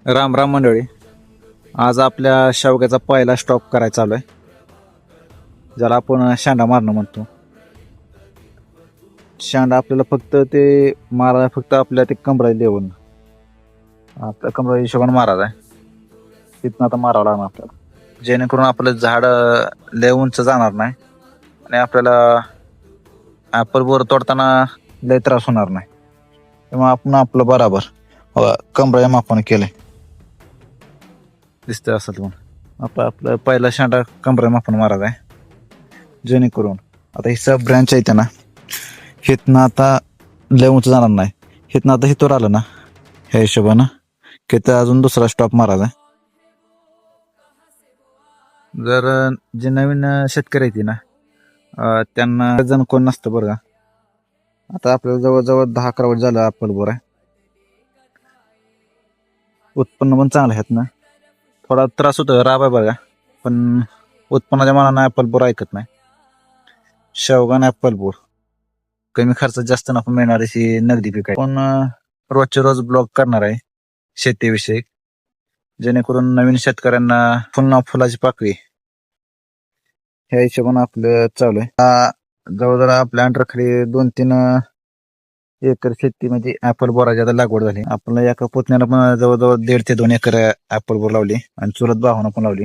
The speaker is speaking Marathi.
राम राम मंडळी. आज आपल्या शेवग्याचा पहिला स्टॉप करायचा चालू आहे, ज्याला आपण शांडा मारणं म्हणतो. शांडा आपल्याला फक्त ते मारा फक्त आपल्या ते कमरा लेवून आपल्या कमरा हिशोबाने मारायचा आहे. तिथनं आता मारावं लागणार आपल्याला, जेणेकरून आपलं झाड लय उंच जाणार नाही आणि आपल्याला ॲपल बोर तोडताना लय त्रास होणार नाही. तेव्हा आपण आपलं बराबर कमराच्या मापाने केलंय दिसतंय असं तुम्हाला. आपलं पहिला शांडा कमरा मापाने मारायचा आहे, जेणेकरून आता ही सब ब्रँच आहे ना, हिथनं आता लय उंच जाणार नाही. हिथनं आता हिथवर आलं ना, ह्या हिशोबानं की तर अजून दुसरा स्टॉप मारायचा आहे. जर जे नवीन शेतकरी आहेत ना, त्यांना जण कोण नसतं बरं का. आता आपल्याला जवळजवळ 10-11 वर्ष झालं ॲपल बोर आहे. उत्पन्न पण चांगलं आहेत ना. थोडा त्रास होतो राब आहे बघा, पण उत्पन्नाच्या मानानं ॲपल बोर ऐकत नाही. शेवगा आणि ॲपल बोर कमी खर्चात जास्त नफा मिळणारी अशी नगदी पीक आहे. पण रोजचे रोज ब्लॉग करणार आहे शेतीविषयी, जेणेकरून नवीन शेतकऱ्यांना पुन्हा फुलाची पाकळी ह्या हिशोबानं आपलं चालू आहे. जवळजवळ आपल्या अंडरखाली 2-3 एकर शेतीमध्ये ॲपल बोराची आता लागवड झाली. आपल्याला एका पुतण्याला पण जवळजवळ 1.5 ते 2 एकर ॲपल बोर लावली आणि चुलत भावानं पण लावली.